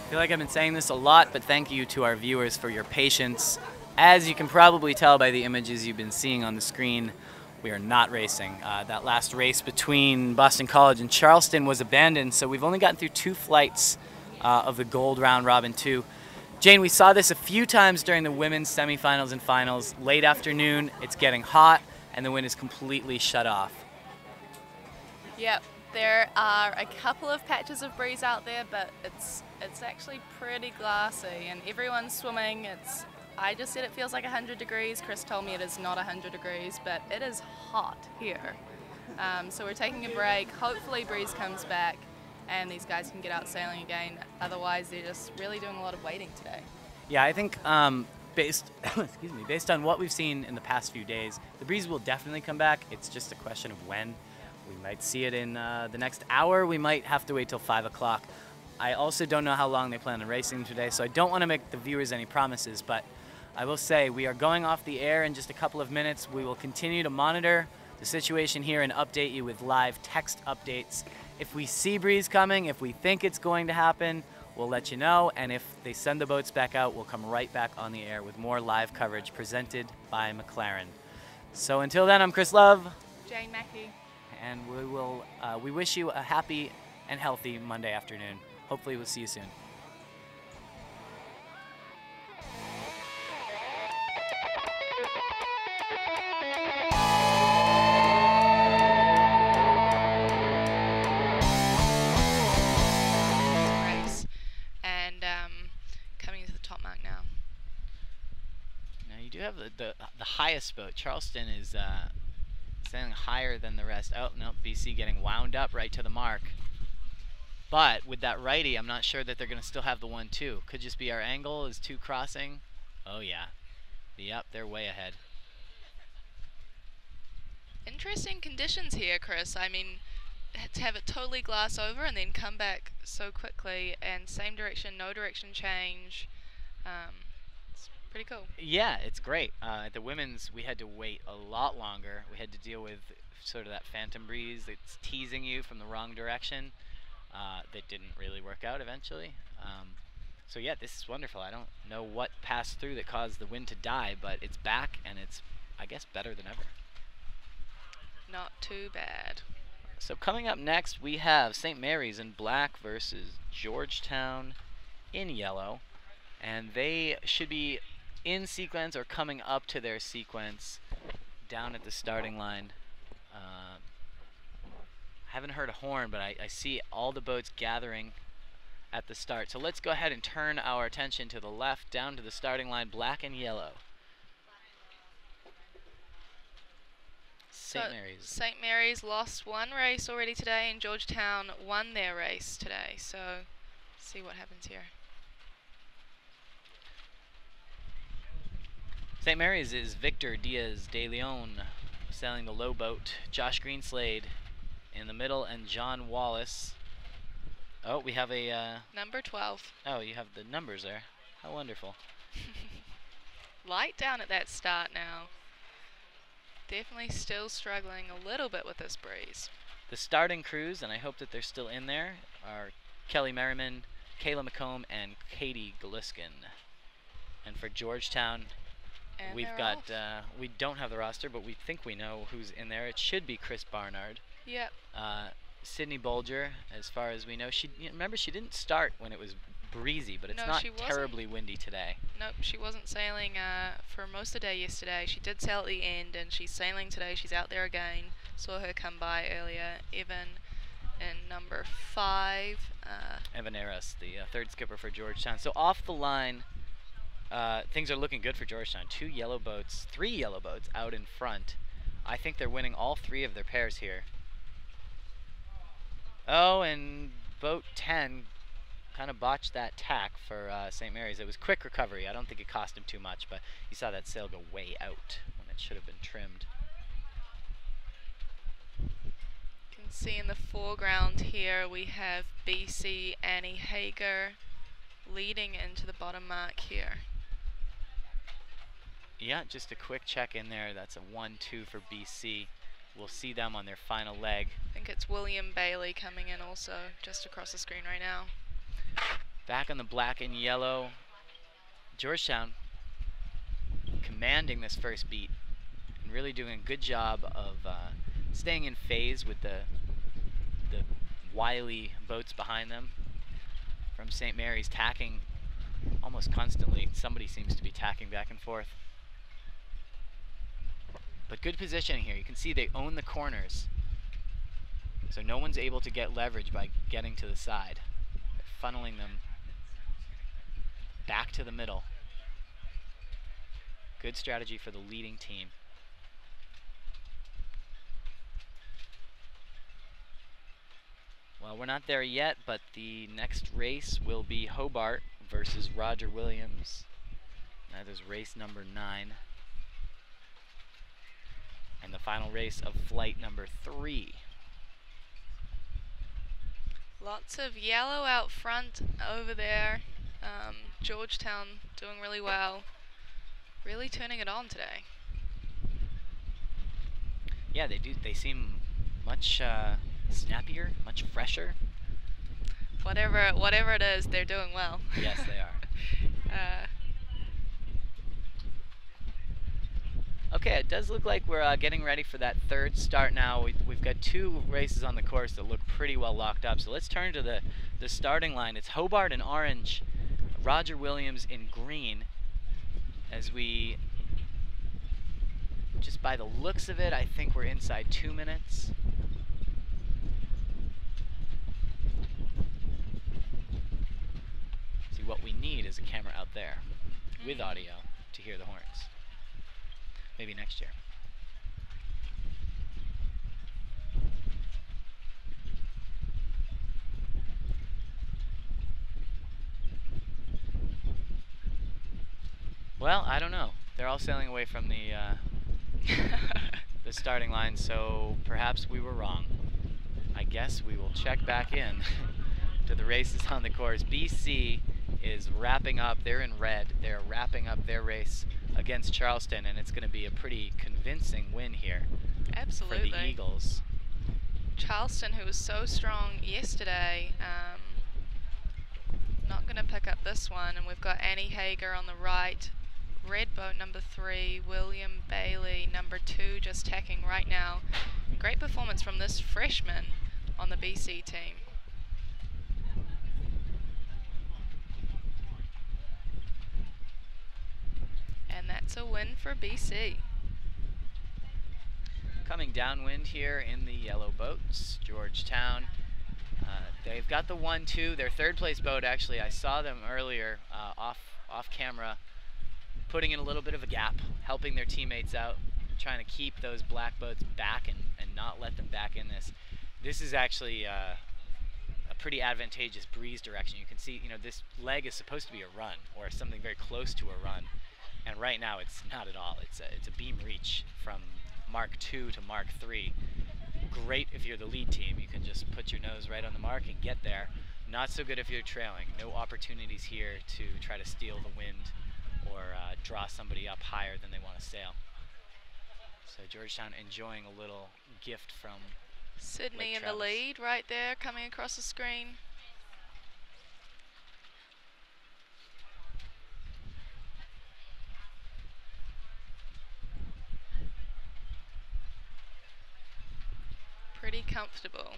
I feel like I've been saying this a lot, but thank you to our viewers for your patience. As you can probably tell by the images you've been seeing on the screen, we are not racing. That last race between Boston College and Charleston was abandoned, so we've only gotten through 2 flights of the Gold Round Robin 2. Jane, we saw this a few times during the women's semifinals and finals. Late afternoon, it's getting hot, and the wind is completely shut off. Yep, there are a couple of patches of breeze out there, but it's actually pretty glassy, and everyone's swimming. I just said it feels like 100 degrees. Chris told me it is not 100 degrees, but it is hot here. So we're taking a break. Hopefully breeze comes back and these guys can get out sailing again. Otherwise, they're just really doing a lot of waiting today. Yeah, I think based on what we've seen in the past few days, the breeze will definitely come back. It's just a question of when. We might see it in the next hour. We might have to wait till 5 o'clock. I also don't know how long they plan on racing today, so I don't want to make the viewers any promises, but I will say we are going off the air in just a couple of minutes. We will continue to monitor the situation here and update you with live text updates. If we see breeze coming, if we think it's going to happen, we'll let you know, and if they send the boats back out, we'll come right back on the air with more live coverage presented by Maclaren. So until then, I'm Chris Love. Jane Mackey. And we wish you a happy and healthy Monday afternoon. Hopefully we'll see you soon. Race. And coming into the top mark now. Now you do have the highest boat. Charleston is sailing higher than the rest. Oh no, BC getting wound up right to the mark. But with that righty, I'm not sure that they're going to still have the 1-2. Could just be our angle is 2 crossing. Oh yeah. Yep, they're way ahead. Interesting conditions here, Chris. I mean, to have it totally glass over and then come back so quickly and same direction, no direction change. It's pretty cool. Yeah, it's great. At the women's, we had to wait a lot longer. We had to deal with sort of that phantom breeze that's teasing you from the wrong direction. That didn't really work out eventually. So yeah, this is wonderful. I don't know what passed through that caused the wind to die, but it's back and it's, I guess, better than ever. Not too bad. So coming up next, we have St. Mary's in black versus Georgetown in yellow. And they should be in sequence or coming up to their sequence down at the starting line. Haven't heard a horn, but I see all the boats gathering at the start. So let's go ahead and turn our attention to the left, down to the starting line, black and yellow. St. Mary's. St. Mary's lost 1 race already today, and Georgetown won their race today. So, see what happens here. St. Mary's is Victor Diaz de Leon sailing the low boat. Josh Greenslade in the middle, and John Wallace. Oh, we have a number 12. Oh, you have the numbers there. How wonderful. Light down at that start now. Definitely still struggling a little bit with this breeze. The starting crews, and I hope that they're still in there, are Kelly Merriman, Kayla McComb, and Katie Galiskin. And for Georgetown, and we've got, we don't have the roster, but we think we know who's in there. It should be Chris Barnard. Yep. Sydney Bolger, as far as we know. Remember, she didn't start when it was breezy, but it's not terribly windy today. Nope, she wasn't sailing for most of the day yesterday. She did sail at the end, and she's sailing today. She's out there again. Saw her come by earlier. Evan in number 5. Evan Aras, the third skipper for Georgetown. So off the line, things are looking good for Georgetown. 3 yellow boats out in front. I think they're winning all 3 of their pairs here. Oh, and boat 10 kind of botched that tack for St. Mary's. It was quick recovery. I don't think it cost him too much, but you saw that sail go way out when it should have been trimmed. You can see in the foreground here we have BC Annie Hager leading into the bottom mark here. Yeah, just a quick check in there. That's a 1-2 for BC. We'll see them on their final leg. I think it's William Bailey coming in also just across the screen right now. Back on the black and yellow. Georgetown commanding this first beat and really doing a good job of staying in phase with the wily boats behind them. From St. Mary's, tacking almost constantly. Somebody seems to be tacking back and forth. But good positioning here. You can see they own the corners. So no one's able to get leverage by getting to the side. They're funneling them back to the middle. Good strategy for the leading team. Well, we're not there yet, but the next race will be Hobart versus Roger Williams. That is race number 9. And the final race of flight number 3. Lots of yellow out front over there. Georgetown doing really well. Really turning it on today. Yeah, they do. They seem much snappier, much fresher. Whatever it is, they're doing well. Yes, they are. Okay, it does look like we're getting ready for that third start now. We've got 2 races on the course that look pretty well locked up. So let's turn to the starting line. It's Hobart in orange, Roger Williams in green. As we, just by the looks of it, I think we're inside 2 minutes. See, what we need is a camera out there with audio to hear the horns. Maybe next year. Well, I don't know. They're all sailing away from the the starting line, so perhaps we were wrong. I guess we will check back in to the races on the course. BC is wrapping up. They're in red. They're wrapping up their race against Charleston, and it's going to be a pretty convincing win here. Absolutely. For the Eagles. Charleston, who was so strong yesterday, not going to pick up this one. And we've got Annie Hager on the right, red boat number 3, William Bailey number 2, just tacking right now. Great performance from this freshman on the BC team. And that's a win for BC. Coming downwind here in the yellow boats, Georgetown. They've got the 1-2, their third place boat. Actually, I saw them earlier off camera, putting in a little bit of a gap, helping their teammates out, trying to keep those black boats back and not let them back in this. This is actually a pretty advantageous breeze direction. You can see, this leg is supposed to be a run or something very close to a run. And right now it's not at all. It's a beam reach from Mark 2 to Mark 3. Great if you're the lead team. You can just put your nose right on the mark and get there. Not so good if you're trailing. No opportunities here to try to steal the wind or draw somebody up higher than they want to sail. So Georgetown enjoying a little gift from Sydney Lake in Travis. the lead right there, coming across the screen. Pretty comfortable.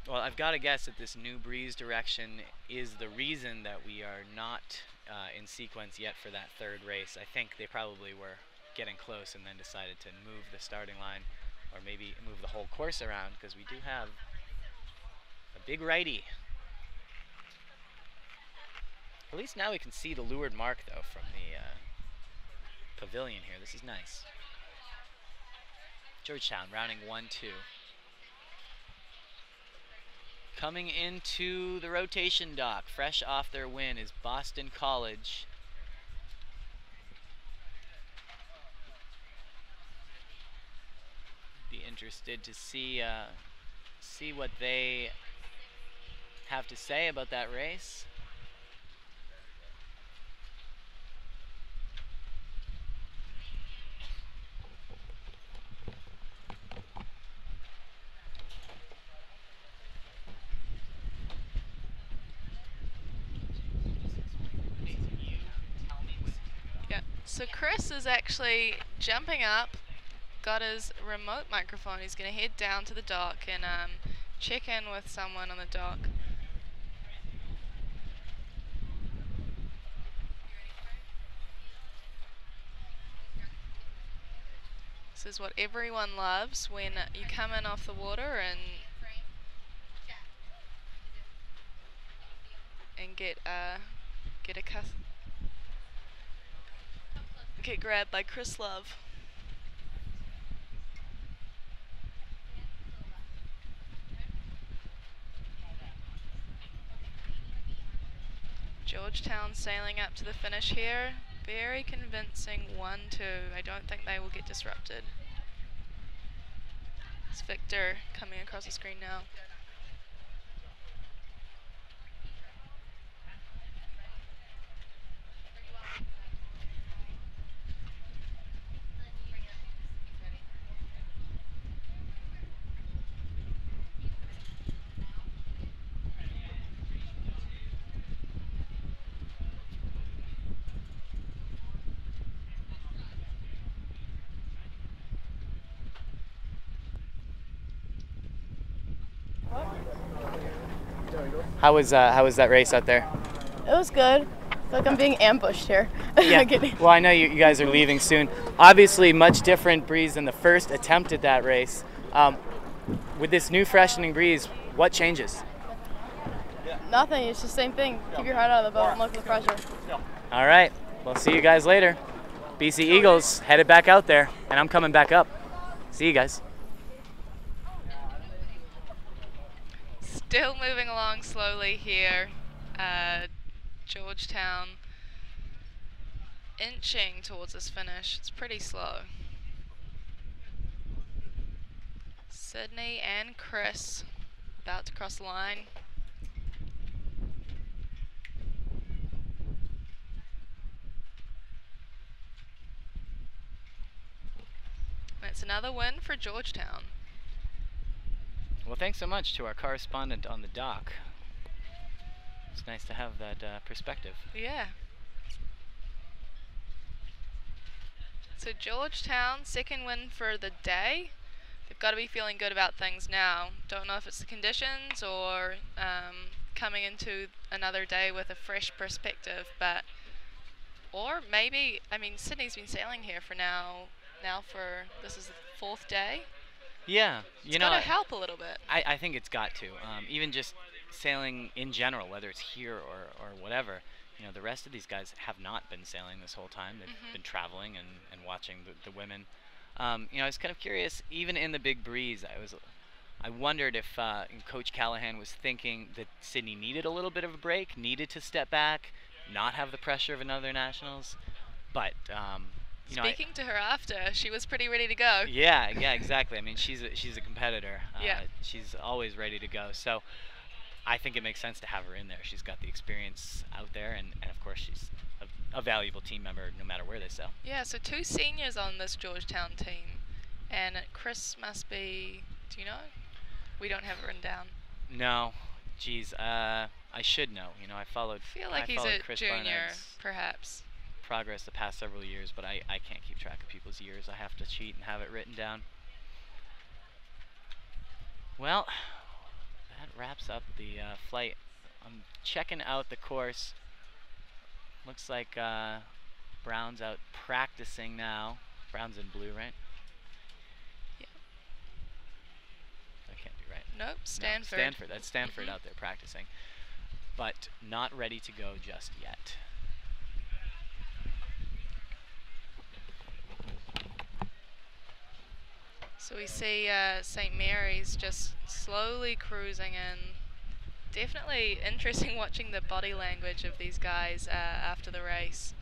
Well, I've got to guess that this new breeze direction is the reason that we are not in sequence yet for that third race. I think they probably were getting close and then decided to move the starting line or maybe move the whole course around, because we do have a big righty. At least now we can see the leeward mark, though, from the pavilion here. This is nice. Georgetown rounding 1-2. Coming into the rotation dock, fresh off their win, is Boston College. Be interested to see what they have to say about that race. So Chris is actually jumping up, got his remote microphone. He's going to head down to the dock and check in with someone on the dock. This is what everyone loves when you come in off the water and get grabbed by Chris Love. Georgetown sailing up to the finish here. Very convincing 1-2. I don't think they will get disrupted. It's Victor coming across the screen now. How was that race out there? It was good. I feel like I'm being ambushed here. Yeah. Well, I know you guys are leaving soon. Obviously, much different breeze than the first attempt at that race. With this new freshening breeze, what changes? Nothing. It's the same thing. Keep your head out of the boat and look for the pressure. All right. We'll see you guys later. BC Eagles headed back out there, and I'm coming back up. See you guys. Still moving along slowly here. Georgetown inching towards this finish. It's pretty slow. Sydney and Chris about to cross the line. It's another win for Georgetown. Well, thanks so much to our correspondent on the dock. It's nice to have that perspective. Yeah. So Georgetown, second win for the day. They've got to be feeling good about things now. Don't know if it's the conditions or coming into another day with a fresh perspective, but or maybe, I mean, Sydney's been sailing here for now for, this is the 4th day. Yeah, It's got to help a little bit. I think it's got to. Even just sailing in general, whether it's here or whatever, you know, the rest of these guys have not been sailing this whole time. They've been traveling and watching the women. You know, I was kind of curious, even in the big breeze, I wondered if Coach Callahan was thinking that Sydney needed a little bit of a break, needed to step back, not have the pressure of another nationals. But you know, Speaking to her after, she was pretty ready to go. yeah, exactly. I mean, she's a competitor. Yeah. She's always ready to go. So I think it makes sense to have her in there. She's got the experience out there, and of course she's a valuable team member no matter where they sail. Yeah, so 2 seniors on this Georgetown team, and Chris must be, do you know? We don't have it written down. No, geez, I should know. You know, I I feel like he's a Chris junior, Barnett's perhaps. progress the past several years, but I can't keep track of people's years. I have to cheat and have it written down. Well, that wraps up the flight. I'm checking out the course. Looks like Brown's out practicing now. Brown's in blue, right? Yeah. That can't be right. Nope, Stanford. No, Stanford. That's Stanford out there practicing. But not ready to go just yet. So we see St. Mary's just slowly cruising in. Definitely interesting watching the body language of these guys after the race.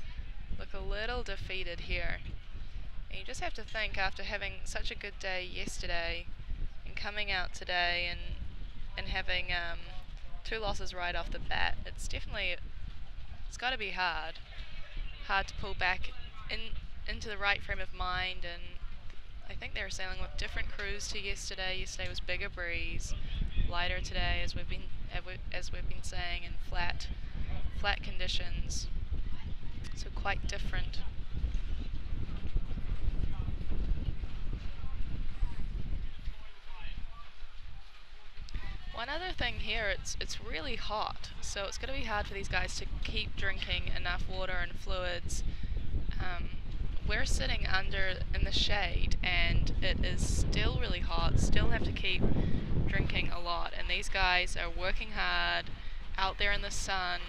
Look a little defeated here. And you just have to think, after having such a good day yesterday and coming out today and having 2 losses right off the bat, it's got to be hard to pull back into the right frame of mind. And I think they were sailing with different crews to yesterday. Yesterday was bigger breeze, lighter today, as we've been saying, and flat conditions. So quite different. One other thing here, it's really hot, so it's going to be hard for these guys to keep drinking enough water and fluids. We're sitting under in the shade, and it is still really hot. Still have to keep drinking a lot, and these guys are working hard out there in the sun.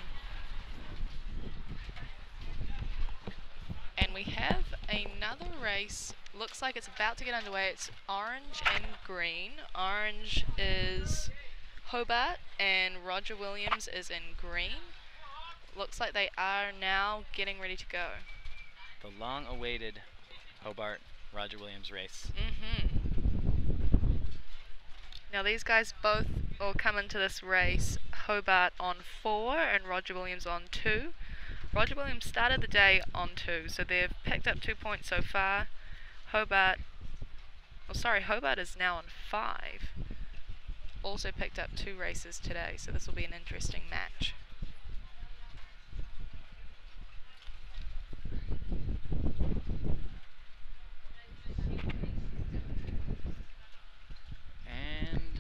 And we have another race. Looks like it's about to get underway. It's orange and green. Orange is Hobart and Roger Williams is in green. Looks like they are now getting ready to go. The long-awaited Hobart Roger Williams race. Now these guys both will come into this race, Hobart on 4 and Roger Williams on 2. Roger Williams started the day on 2, so they've picked up 2 points so far. Hobart is now on 5. Also picked up 2 races today, so this will be an interesting match.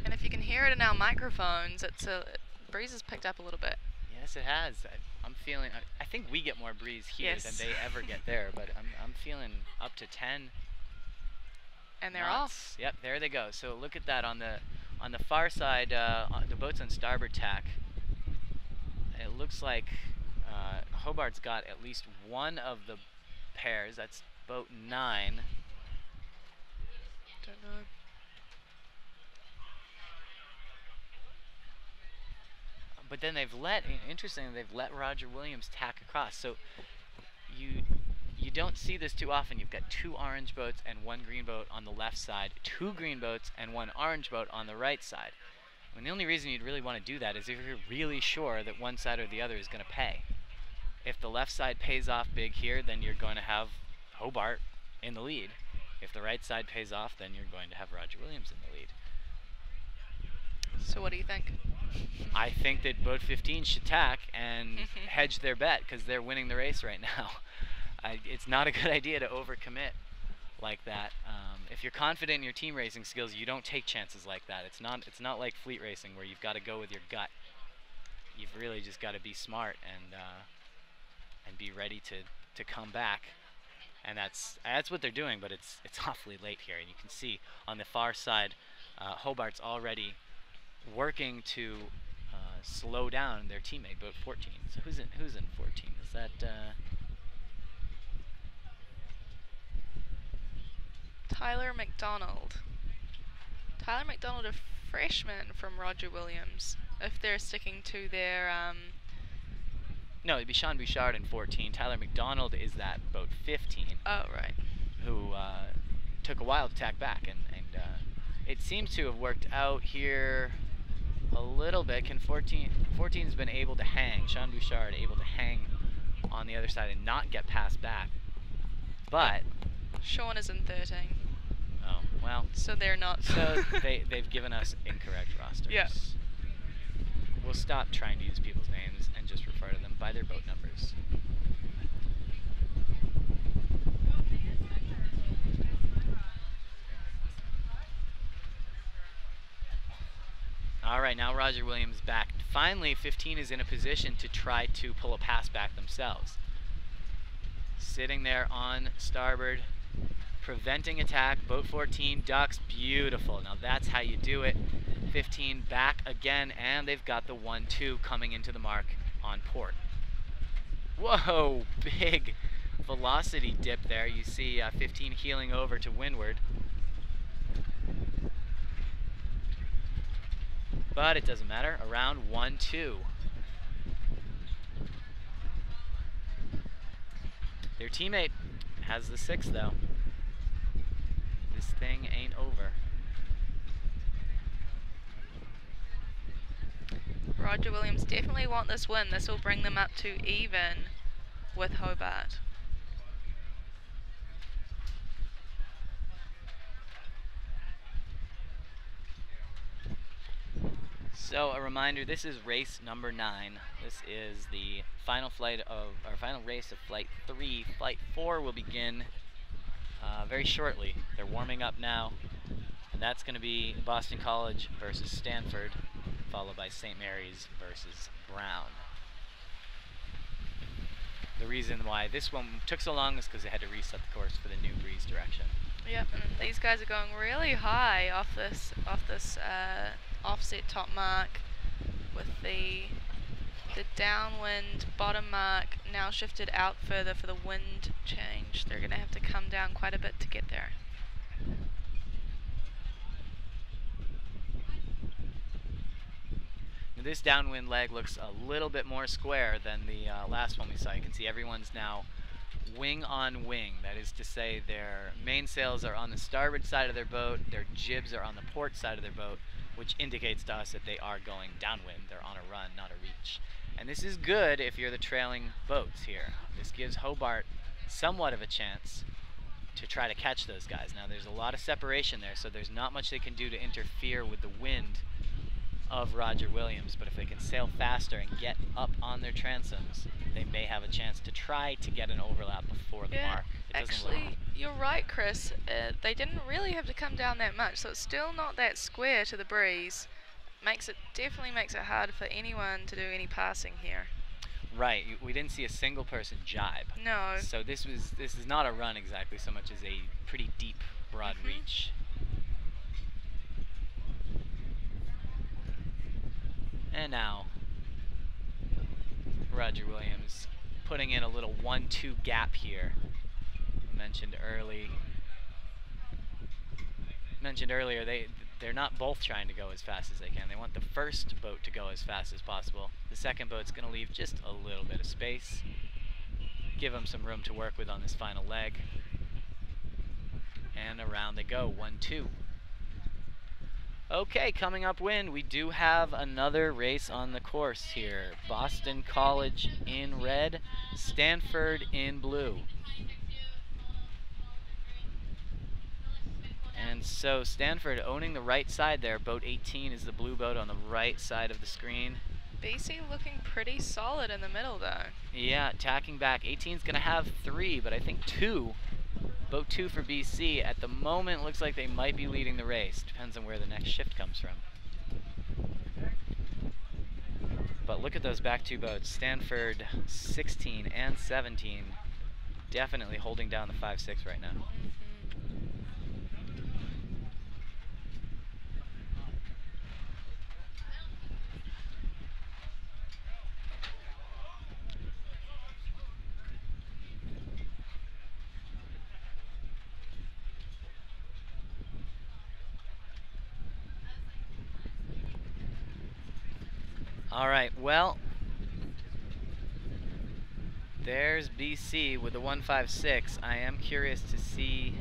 And if you can hear it in our microphones, breeze has picked up a little bit. Yes, it has. I'm feeling. I think we get more breeze here than they ever get there, but I'm feeling up to 10. And they're knots. off. Yep, there they go. So look at that on the far side. The boat's on starboard tack. It looks like Hobart's got at least one of the pairs. That's boat 9. Don't know. But then interestingly, they've let Roger Williams tack across. So you don't see this too often. You've got 2 orange boats and 1 green boat on the left side, 2 green boats and 1 orange boat on the right side. And the only reason you'd really want to do that is if you're really sure that one side or the other is going to pay. If the left side pays off big here, then you're going to have Hobart in the lead. If the right side pays off, then you're going to have Roger Williams in the lead. So what do you think? I think that boat 15 should tack and hedge their bet because they're winning the race right now. It's not a good idea to overcommit like that. If you're confident in your team racing skills, you don't take chances like that. It's not like fleet racing where you've got to go with your gut. You've really just got to be smart and be ready to come back. And that's what they're doing, but it's awfully late here. And you can see on the far side, Hobart's already working to slow down their teammate, boat 14. So who's in 14? Is that Tyler McDonald. Tyler McDonald, a freshman from Roger Williams. If they're sticking to their no, it'd be Sean Bouchard in 14. Tyler McDonald is that boat 15. Oh, right. Who took a while to tack back, and it seems to have worked out here a little bit. 14's been able to hang. Sean Bouchard able to hang on the other side and not get passed back. But Sean is in 13. Oh, well. So they're not. So they've given us incorrect rosters. Yeah. We'll stop trying to use people's names and just refer to them by their boat numbers. All right, now Roger Williams back. Finally, 15 is in a position to try to pull a pass back themselves. Sitting there on starboard, preventing attack. Boat 14 ducks, beautiful. Now that's how you do it. 15 back again, and they've got the 1-2 coming into the mark on port. Whoa, big velocity dip there. You see 15 heeling over to windward. But it doesn't matter. Around 1-2. Their teammate has the 6 though. This thing ain't over. Roger Williams definitely want this win. This will bring them up to even with Hobart. So a reminder, this is race number 9. This is the final race of flight 3. Flight 4 will begin very shortly. They're warming up now, and that's going to be Boston College versus Stanford. followed by St. Mary's versus Brown. The reason why this one took so long is because they had to reset the course for the new breeze direction. Yep, and these guys are going really high off this offset top mark, with the downwind bottom mark now shifted out further for the wind change. They're going to have to come down quite a bit to get there. This downwind leg looks a little bit more square than the last one we saw. You can see everyone's now wing on wing. That is to say, their mainsails are on the starboard side of their boat, their jibs are on the port side of their boat, which indicates to us that they are going downwind. They're on a run, not a reach. And this is good if you're the trailing boats here. This gives Hobart somewhat of a chance to try to catch those guys. Now there's a lot of separation there, so there's not much they can do to interfere with the wind of Roger Williams, but if they can sail faster and get up on their transoms, they may have a chance to try to get an overlap before the mark. Actually, you're right, Chris. They didn't really have to come down that much, so it's still not that square to the breeze. Definitely makes it hard for anyone to do any passing here. Right, we didn't see a single person jibe. No. So this is not a run exactly so much as a pretty deep, broad reach. And now, Roger Williams putting in a little 1-2 gap here. Mentioned earlier, they're not both trying to go as fast as they can. They want the first boat to go as fast as possible. The second boat's going to leave just a little bit of space, give them some room to work with on this final leg. And around they go, 1-2. Okay, coming upwind, we do have another race on the course here. Boston College in red, Stanford in blue. And so Stanford owning the right side there. Boat 18 is the blue boat on the right side of the screen. BC looking pretty solid in the middle though. Yeah, tacking back. 18's going to have 3, but I think 2. Boat 2 for BC. At the moment, looks like they might be leading the race. Depends on where the next shift comes from. But look at those back 2 boats. Stanford 16 and 17 definitely holding down the 5-6 right now. All right, well, there's BC with the 156. I am curious to see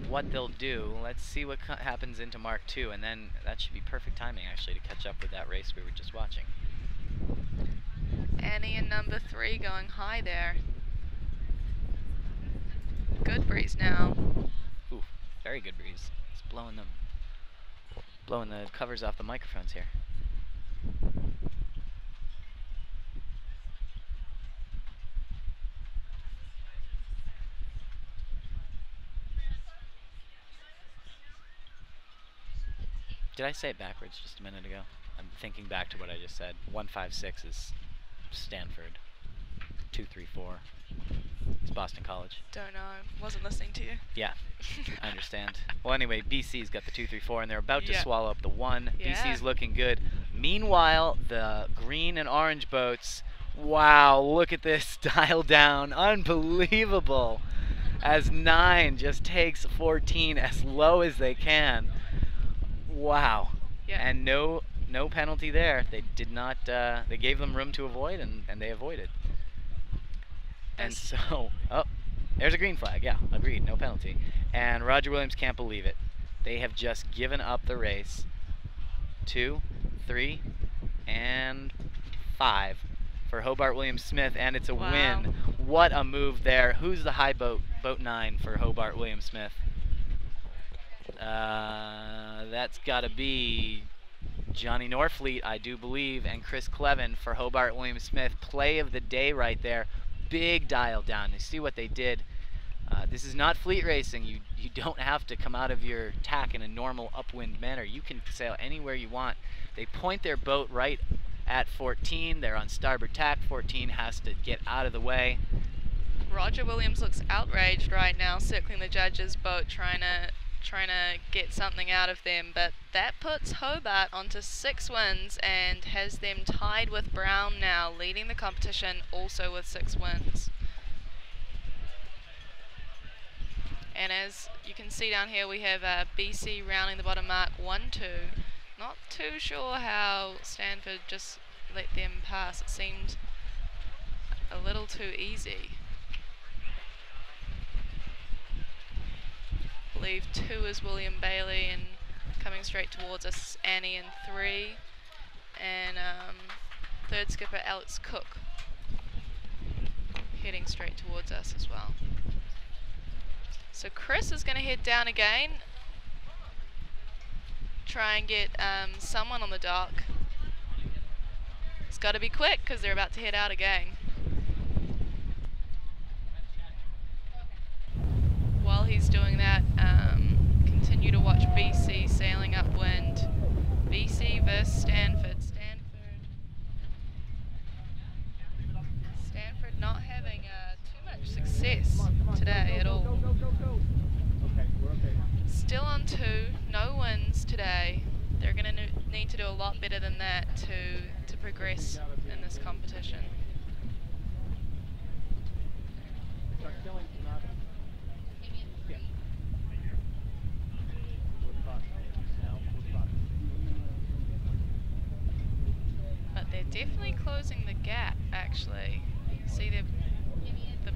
what they'll do. Let's see what happens into Mark 2, and then that should be perfect timing, actually, to catch up with that race we were just watching. Annie in number 3 going high there. Good breeze now. Ooh, very good breeze. It's blowing the covers off the microphones here. Did I say it backwards just a minute ago? I'm thinking back to what I just said. 156 is Stanford. 234 is Boston College. Don't know. Wasn't listening to you. Yeah, I understand. Well, anyway, BC's got the 234, and they're about to swallow up the 1. BC's looking good. Meanwhile, the green and orange boats, wow, look at this dial down. Unbelievable. As 9 just takes 14 as low as they can. Wow. Yeah. And no penalty there. They did not, they gave them room to avoid, and they avoided. And so, oh, there's a green flag. Yeah, agreed, no penalty. And Roger Williams can't believe it. They have just given up the race. 2, 3, and 5 for Hobart Williams Smith, and it's a win. What a move there. Who's the high boat? Boat 9 for Hobart Williams Smith. That's got to be Johnny Norfleet, I do believe, and Chris Clevin for Hobart Williams Smith. Play of the day right there. Big dial down. You see what they did. This is not fleet racing. You don't have to come out of your tack in a normal upwind manner. You can sail anywhere you want. They point their boat right at 14. They're on starboard tack. 14 has to get out of the way. Roger Williams looks outraged right now, circling the judge's boat, trying to get something out of them, but that puts Hobart onto 6 wins and has them tied with Brown now, leading the competition also with 6 wins. And as you can see down here, we have BC rounding the bottom mark 1-2. Not too sure how Stanford just let them pass. It seemed a little too easy. I believe 2 is William Bailey, and coming straight towards us, Annie in 3. And third skipper Alex Cook heading straight towards us as well. So Chris is going to head down again, try and get someone on the dock. It's got to be quick because they're about to head out again. While he's doing that, continue to watch BC sailing upwind. BC versus Stanford. Stanford not having too much success today at all. Still on 2, no wins today. They're going to need to do a lot better than that to progress in this competition. But they're definitely closing the gap, actually. See the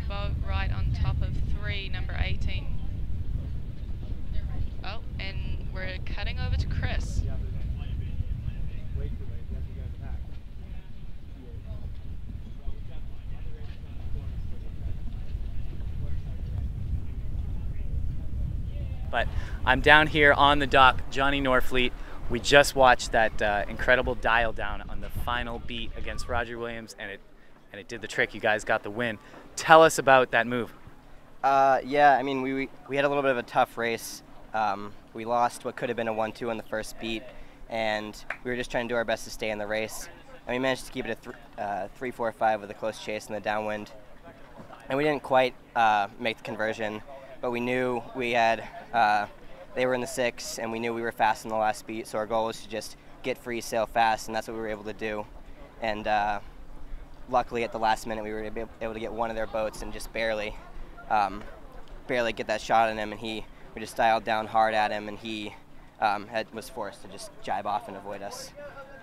boat right on top of 3, number 18. Oh, and we're cutting over to Chris. But I'm down here on the dock, Johnny Norfleet. We just watched that incredible dial down on the final beat against Roger Williams, and it did the trick. You guys got the win. Tell us about that move. Yeah, I mean, we had a little bit of a tough race. We lost what could have been a 1-2 on the first beat, and we were just trying to do our best to stay in the race. And we managed to keep it a 3-4-5 with a close chase in the downwind. And we didn't quite make the conversion, but we knew we had, they were in the 6, and we knew we were fast in the last beat, so our goal was to just get free, sail fast, and that's what we were able to do. And luckily at the last minute we were able to get one of their boats and just barely get that shot on him, and we just dialed down hard at him, and he was forced to just jibe off and avoid us.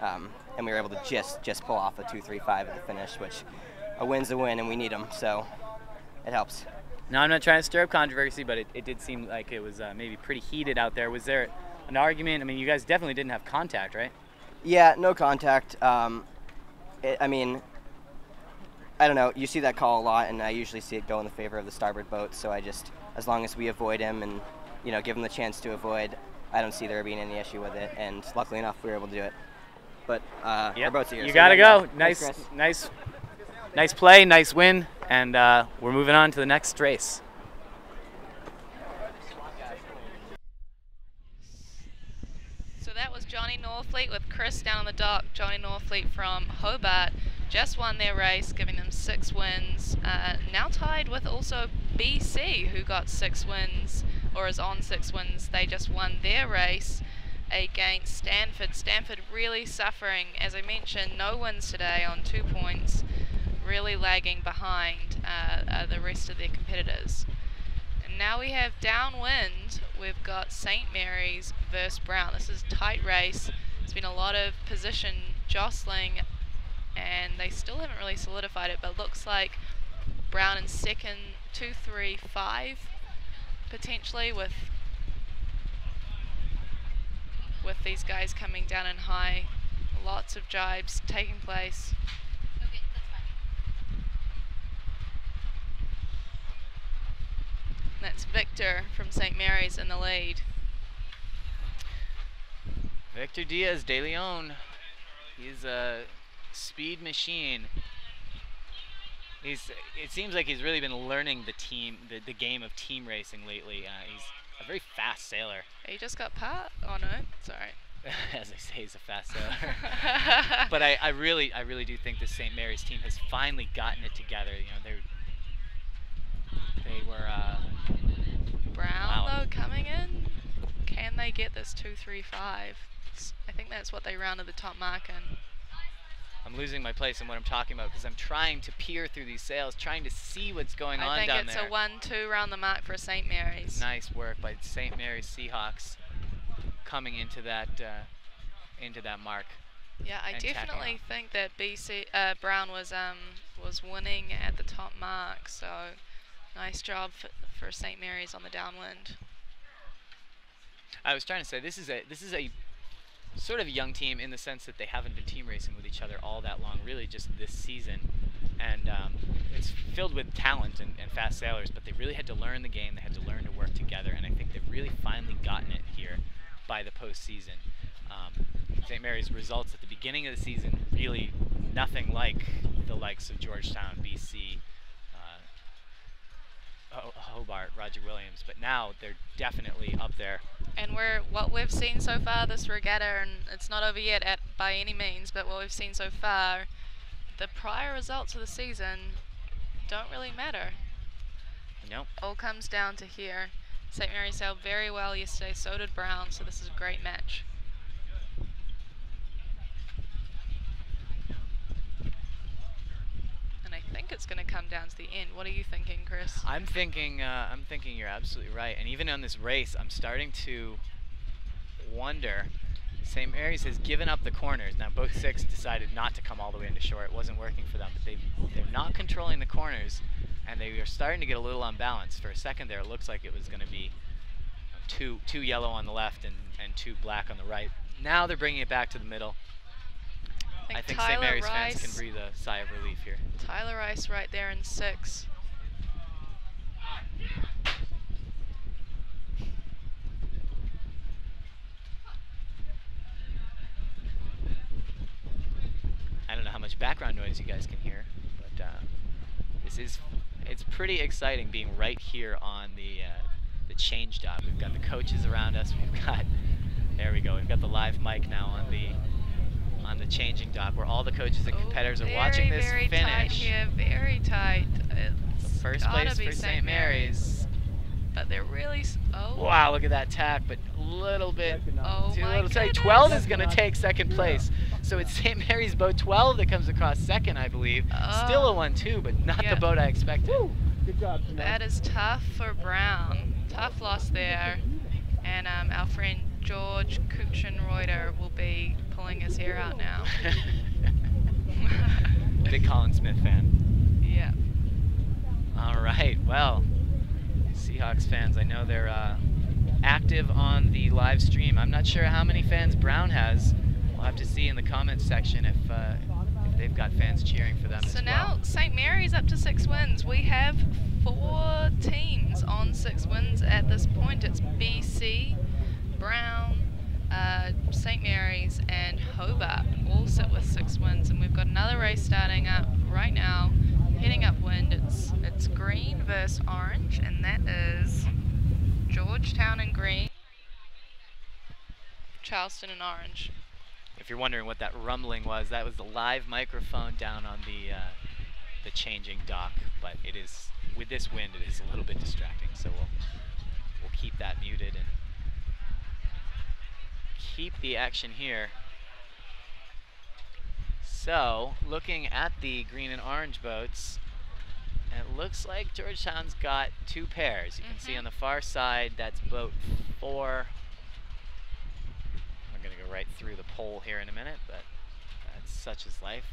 And we were able to just pull off a 2-3-5 at the finish, which a win's a win, and we need them, so it helps. Now, I'm not trying to stir up controversy, but it did seem like it was maybe pretty heated out there. Was there an argument? I mean, you guys definitely didn't have contact, right? Yeah, no contact. I mean, I don't know. You see that call a lot, and I usually see it go in the favor of the starboard boat, so as long as we avoid him and, give him the chance to avoid, I don't see there being any issue with it, and luckily enough, we were able to do it. But our boats are here. You so gotta go. Nice Nice play, nice win, and we're moving on to the next race. So that was Johnny Norfleet with Chris down on the dock. Johnny Norfleet from Hobart just won their race, giving them 6 wins. Now tied with also BC, who got 6 wins, or is on 6 wins. They just won their race against Stanford. Stanford really suffering. As I mentioned, no wins today on 2 points, really lagging behind the rest of their competitors. And now we have downwind, we've got St. Mary's versus Brown. This is a tight race. There's been a lot of position jostling, and they still haven't really solidified it, but looks like Brown in second, 2-3-5 potentially, with these guys coming down in high. Lots of jibes taking place. Okay, that's fine. That's Victor from St. Mary's in the lead. Victor Diaz de Leon. He's a speed machine. It seems like he's really been learning the game of team racing lately. He's a very fast sailor. He just got part. Oh no, sorry. As I say, he's a fast sailor. But I really do think the St. Mary's team has finally gotten it together. You know, they were Brown wow. though coming in. Can they get this 2:35? I think that's what they rounded the top mark in. I'm losing my place in what I'm talking about because I'm trying to peer through these sails, trying to see what's going on down there. I think it's a 1-2 round the mark for St. Mary's. Nice work by St. Mary's Seahawks coming into that mark. Yeah, I definitely think that Brown was winning at the top mark. So nice job for St. Mary's on the downwind. I was trying to say this is a sort of a young team in the sense that they haven't been team racing with each other all that long, really just this season. And it's filled with talent and fast sailors, but they really had to learn the game. They had to learn to work together, and I think they've really finally gotten it here by the postseason. St. Mary's results at the beginning of the season, really nothing like the likes of Georgetown, BC, Hobart, Roger Williams, but now they're definitely up there. And what we've seen so far this regatta, and it's not over yet by any means, but what we've seen so far, the prior results of the season don't really matter. Nope. All comes down to here. St. Mary's sailed very well yesterday, so did Brown, so this is a great match. And I think it's going to come down to the end. What are you thinking, Chris? I'm thinking you're absolutely right. And even on this race, I'm starting to wonder. St. Mary's has given up the corners. Now, boat 6 decided not to come all the way into shore. It wasn't working for them, but they're not controlling the corners, and they are starting to get a little unbalanced. For a second there, it looks like it was going to be two yellow on the left and 2 black on the right. Now they're bringing it back to the middle. I think St. Mary's fans can breathe a sigh of relief here. Tyler Rice right there in 6. I don't know how much background noise you guys can hear, but it's pretty exciting being right here on the change dock. We've got the coaches around us. There we go. We've got the live mic now on the changing dock, where all the coaches and competitors are watching this very finish. Tight here, very tight. It's First place for St. Mary's. But they're really. Oh. Wow! Look at that tack, but a little bit. Oh too my little tight. goodness. 12 is going to take second place. So it's St. Mary's boat 12 that comes across second, I believe. Still a 1-2, but not the boat I expected. Good job. That is tough for Brown. Tough loss there. And our friend George Kuchenreuter will be pulling his hair out now. Big Colin Smith fan. Yeah. All right. Well, Seahawks fans, I know they're active on the live stream. I'm not sure how many fans Brown has. We'll have to see in the comments section if they've got fans cheering for them as well. So now St. Mary's up to 6 wins. We have 4 teams on 6 wins at this point. It's BC, Brown, St. Mary's, and Hobart all sit with 6 wins. And we've got another race starting up right now, heading upwind. It's green versus orange, and that is Georgetown in green, Charleston in orange. If you're wondering what that rumbling was, that was the live microphone down on the changing dock. But it is, with this wind, it is a little bit distracting. So we'll keep that muted and keep the action here. So, looking at the green and orange boats, it looks like Georgetown's got 2 pairs. You can see on the far side, that's boat 4. I'm going to go right through the pole here in a minute, but that's such is life.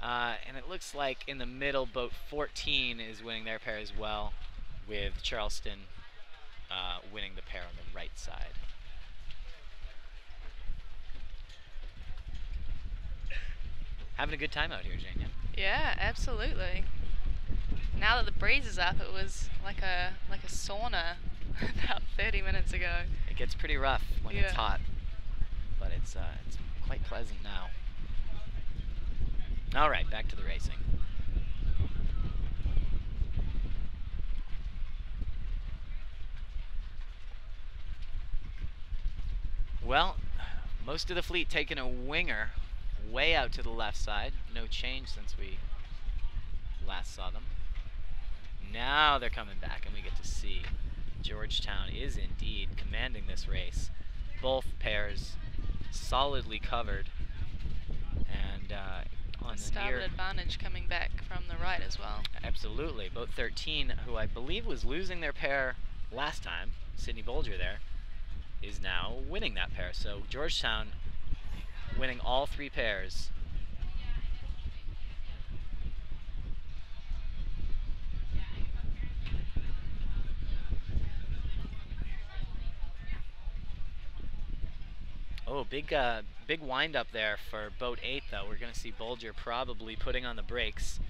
And it looks like in the middle, boat 14 is winning their pair as well, with Charleston winning the pair on the right side. Having a good time out here, Jania. Yeah, absolutely. Now that the breeze is up, it was like a sauna about 30 minutes ago. It gets pretty rough when it's hot, but it's quite pleasant now. All right, back to the racing. Well, most of the fleet taking a winger way out to the left side. No change since we last saw them. Now they're coming back, and we get to see Georgetown is indeed commanding this race. Both pairs solidly covered, and on the starboard near advantage coming back from the right as well. absolutely. Boat 13, who I believe was losing their pair last time, Sydney Bolger there, is now winning that pair. So Georgetown winning all 3 pairs. Oh, big wind up there for boat 8 though. We're gonna see Bolger probably putting on the brakes.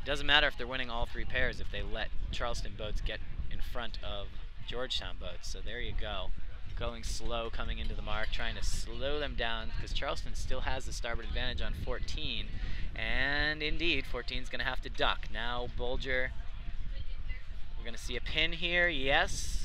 Doesn't matter if they're winning all 3 pairs if they let Charleston boats get in front of Georgetown boats. So there you go. Going slow, coming into the mark, trying to slow them down because Charleston still has the starboard advantage on 14. And indeed, 14 is going to have to duck. Now Bolger, we're going to see a pin here. Yes.